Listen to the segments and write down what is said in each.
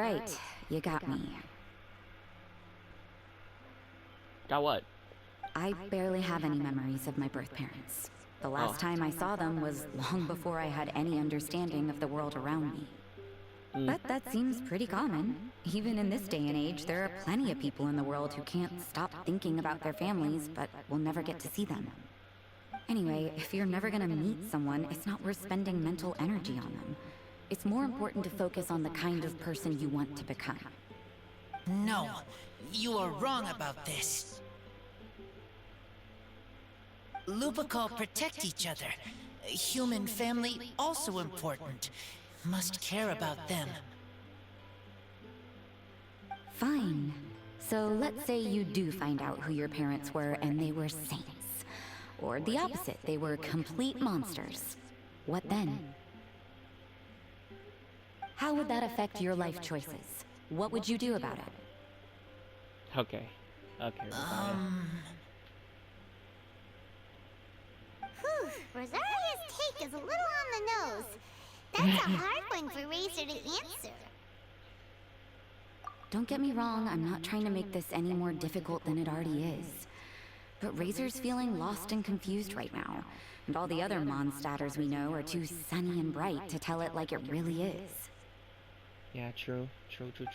Alright, you got me. Got what? I barely have any memories of my birth parents. The last time I saw them was long before I had any understanding of the world around me. But that seems pretty common. Even in this day and age, there are plenty of people in the world who can't stop thinking about their families, but will never get to see them. Anyway, if you're never gonna meet someone, it's not worth spending mental energy on them. It's more important to focus on the kind of person you want to become. No, you are wrong about this. Lupical protect each other. Human family also important. Must care about them. Fine. So let's say you do find out who your parents were and they were saints. Or the opposite, they were complete monsters. What then? How would that affect your life choices? What would you do about it? Okay. Okay. Whew, Rosaria's take is a little on the nose. That's a hard one for Razor to answer. Don't get me wrong, I'm not trying to make this any more difficult than it already is. But Razor's feeling lost and confused right now, and all the other monsters we know are too sunny and bright to tell it like it really is. Yeah, true.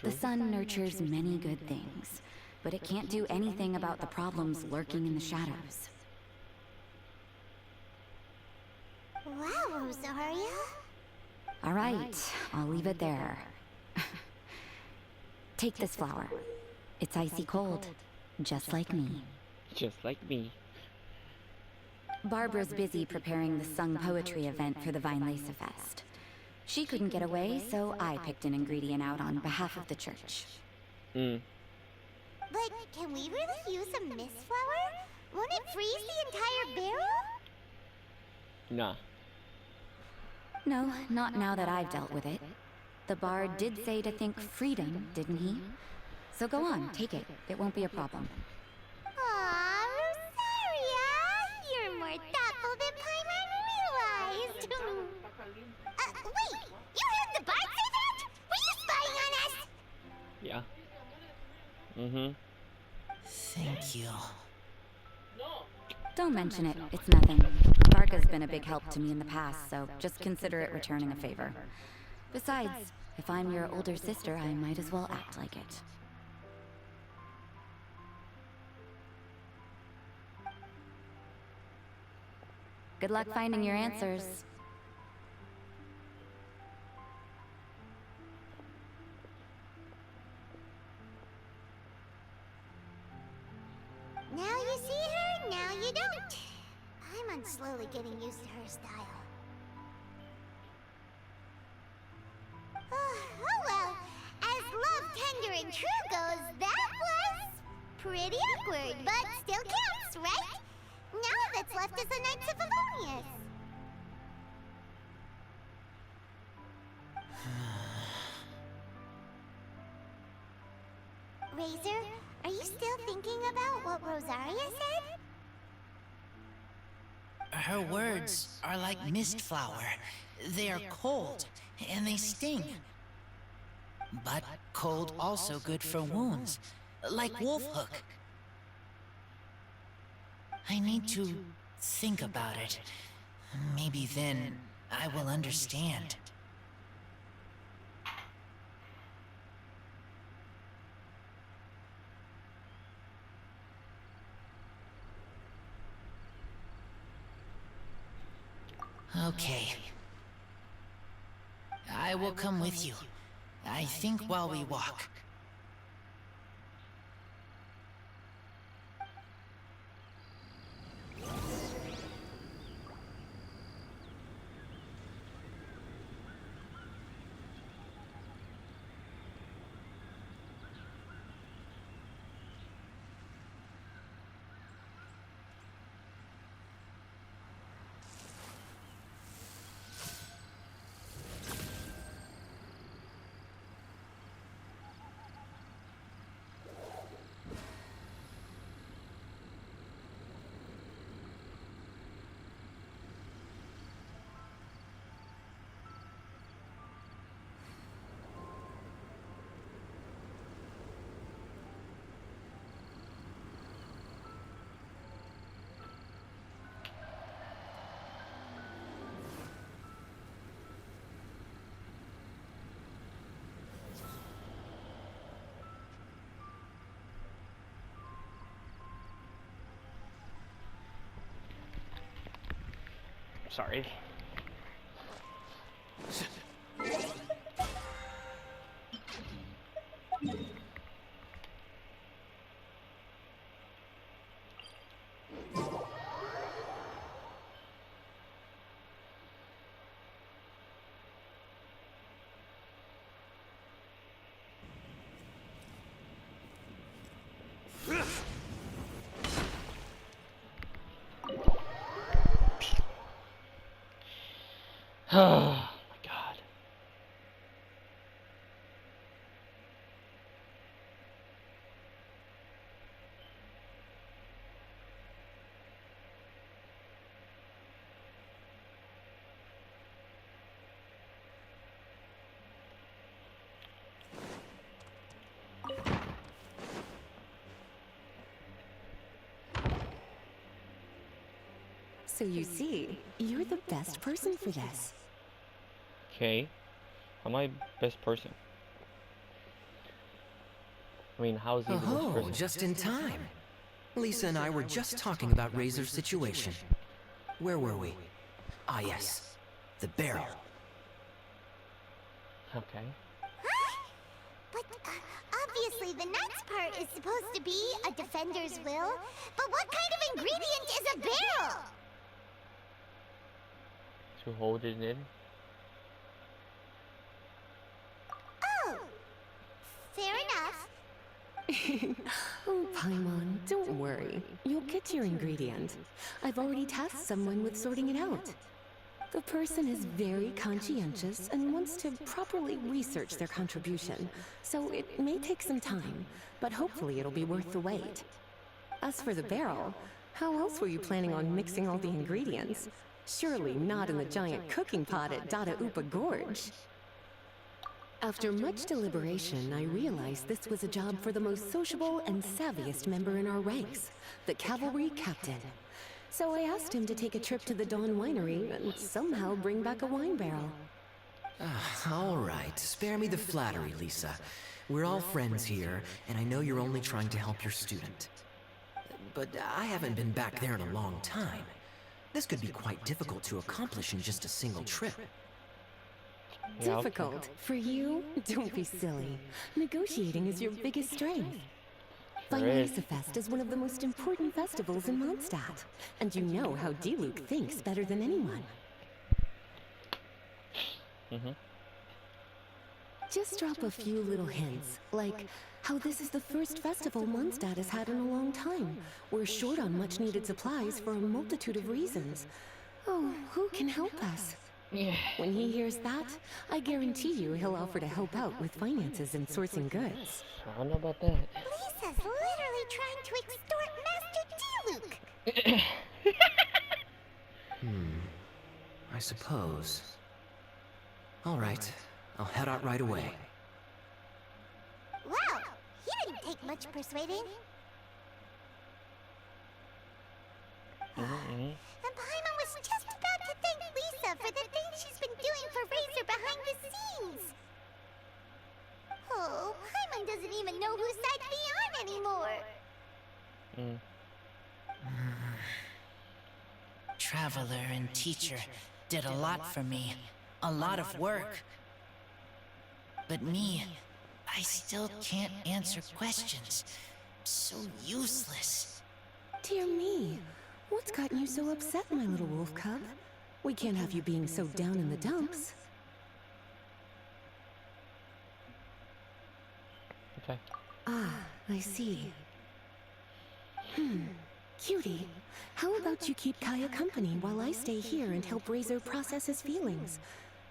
The sun nurtures many good things, but it can't do anything about the problems lurking in the shadows. Wow, Rosaria. All right, I'll leave it there. Take this flower. It's icy cold, just like me. Just like me. Barbara's busy preparing the sung poetry event for the Vinelesa Fest. She couldn't get away, so I picked an ingredient out on behalf of the church. But can we really use a mist flower? Won't it freeze the entire barrel? Nah. No, not now that I've dealt with it. The bard did say to think freedom, didn't he? So go on, take it. It won't be a problem. Aw, Rosaria! You're more thoughtful than Paimon realized. Wait! You heard the bard say that? Were you spying on us? Yeah. Thank you. Don't mention it. It's nothing. Varka's been a big help to me in the past, so just consider it returning a favor. Besides, if I'm your older sister, I might as well act like it. Good luck finding your answers. Now you see her, now you don't. Paimon's slowly getting used to her style. Oh well, as love, tender, and true goes, that was pretty awkward, but still counts, right? Now all that's left is the Knights of Avonius. Razor, are you still thinking about what Rosaria said? Her words are like mist flower. They are cold, and they sting. But cold also good for wounds, like wolf hook. I need to think about it. Maybe then I will understand. Okay. I will come with you. I think while we walk. Sorry. Oh my god. So you see, you're the best person for this. Okay. Am I best person? I mean, how is he the best Oh, person? just in time. Lisa and I were just talking about Razor's situation. Where were we? Ah, yes. The barrel. Okay. But obviously the next part is supposed to be a defender's will. But what kind of ingredient is a barrel? To hold it in. Oh, fair enough. Oh, Paimon, don't worry. You'll get your ingredient. I've already tasked someone with sorting it out. The person is very conscientious and wants to properly research their contribution, so it may take some time, but hopefully it'll be worth the wait. As for the barrel, how else were you planning on mixing all the ingredients? Surely not in the giant cooking pot at Dada Upa Gorge. After much deliberation, I realized this was a job for the most sociable and savviest member in our ranks, the cavalry captain. So I asked him to take a trip to the Dawn Winery and somehow bring back a wine barrel. All right, spare me the flattery, Lisa. We're all friends here, and I know you're only trying to help your student. But I haven't been back there in a long time. This could be quite difficult to accomplish in just a single trip. Yeah, Difficult? For you? Don't be silly. Negotiating is your biggest strength. Sure is. Fest is one of the most important festivals in Mondstadt, and you know how Diluc thinks better than anyone. Just drop a few little hints, like how this is the first festival Mondstadt has had in a long time. We're short on much-needed supplies for a multitude of reasons. Oh, who can help us? When he hears that, I guarantee you he'll offer to help out with finances and sourcing goods. I don't know about that. Lisa's literally trying to extort Master Diluc. I suppose. All right, I'll head out right away. Wow, he didn't take much persuading. And Paimon was just about to thank Lisa for the things she's been doing for Razor behind the scenes. Oh, Paimon doesn't even know whose side to be on anymore. Traveler and teacher did a lot for me. A lot of work. But me, I still can't answer questions. So useless. Dear me, what's gotten you so upset, my little wolf cub? We can't have you being so down in the dumps. Okay. Ah, I see. Cutie, how about you keep Kaya company while I stay here and help Razor process his feelings?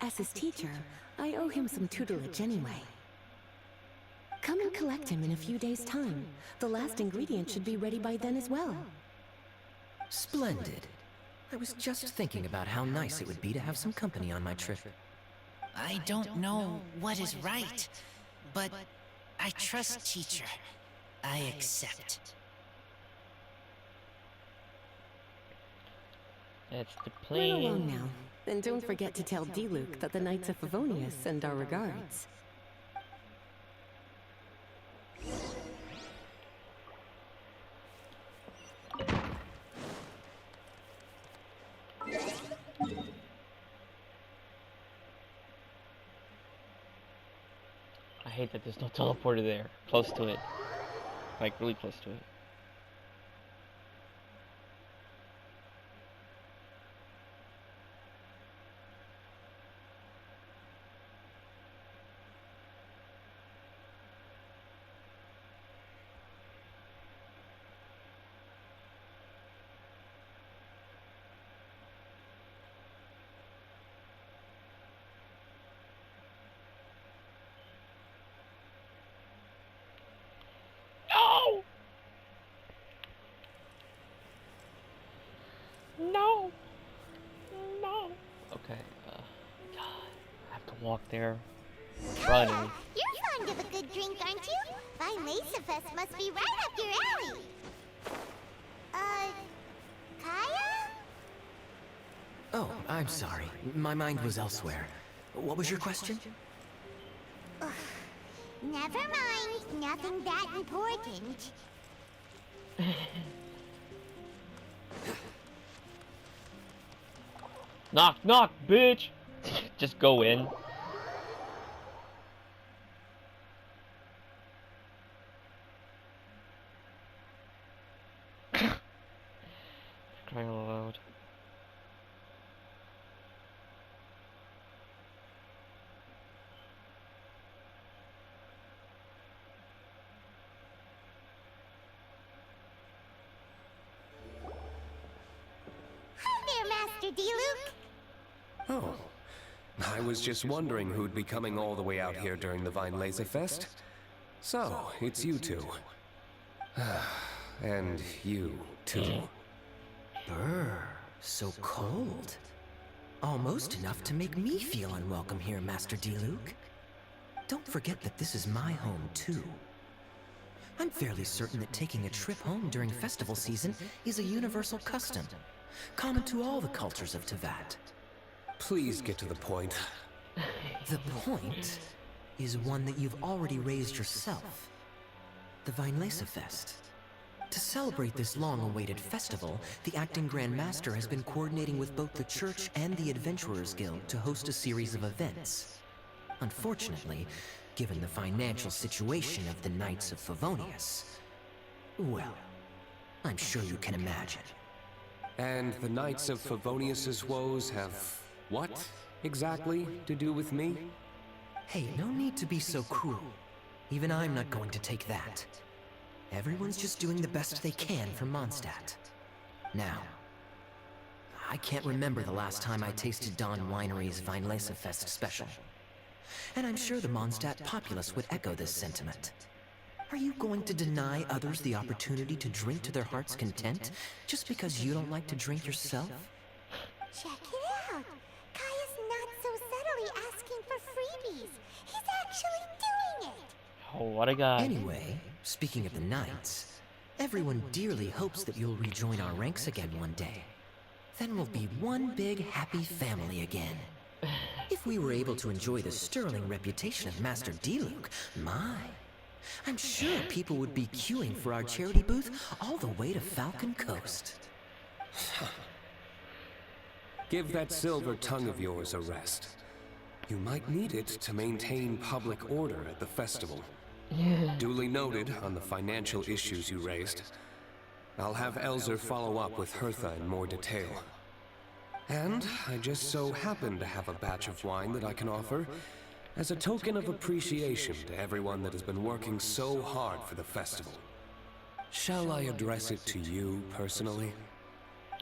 As his teacher, I owe him some tutelage anyway. Come and collect him in a few days' time. The last ingredient should be ready by then as well. Splendid. I was just thinking about how nice it would be to have some company on my trip. I don't know what is right, but I trust teacher. I accept. That's the Run along plane. now. Then don't forget to tell Diluc that the Knights of Favonius send our regards. I hate that there's no teleporter there. Close to it. Like, really close to it. No! No! No! Okay, I have to walk there. Running. You're fond of a good drink, aren't you? Fine Laserfest must be right up your alley. Kaya? Oh, I'm sorry. My mind was elsewhere. What was your question? Never mind. Nothing that important. Knock, knock, bitch! Just go in. Crying out loud. Hi there, Master D-Luke. Oh, I was just wondering who'd be coming all the way out here during the Vine Laserfest. So, it's you two. And you, too. Brr, so cold. Almost enough to make me feel unwelcome here, Master D-Luke. Don't forget that this is my home, too. I'm fairly certain that taking a trip home during festival season is a universal custom, common to all the cultures of Teyvat. Please get to the point. The point is one that you've already raised yourself. The Vine Laserfest. To celebrate this long-awaited festival, the Acting Grand Master has been coordinating with both the Church and the Adventurers Guild to host a series of events. Unfortunately, given the financial situation of the Knights of Favonius, well, I'm sure you can imagine. And the Knights of Favonius's woes have what exactly to do with me? Hey, no need to be so cruel. Even I'm not going to take that. Everyone's just doing the best they can for Mondstadt. Now, I can't remember the last time I tasted Dawn Winery's Vine Laserfest special. And I'm sure the Mondstadt populace would echo this sentiment. Are you going to deny others the opportunity to drink to their heart's content just because you don't like to drink yourself? Check it out. Kaya's not so subtly asking for freebies. He's actually doing it. Oh, what a guy. Anyway, speaking of the Knights, everyone dearly hopes that you'll rejoin our ranks again one day. Then we'll be one big happy family again. If we were able to enjoy the sterling reputation of Master D-Luke, my, I'm sure people would be queuing for our charity booth all the way to Falcon Coast. Give that silver tongue of yours a rest. You might need it to maintain public order at the festival. Duly noted on the financial issues you raised. I'll have Elzer follow up with Hertha in more detail. And I just so happen to have a batch of wine that I can offer as a token of appreciation to everyone that has been working so hard for the festival. Shall I address it to you personally?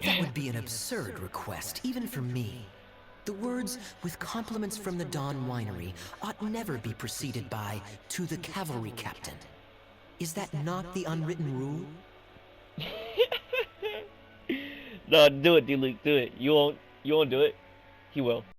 That would be an absurd request, even for me. The words, "with compliments from the Dawn Winery," ought never be preceded by, "to the cavalry captain." Is that not the unwritten rule? No, do it, D-Luke, do it. You won't do it. He will.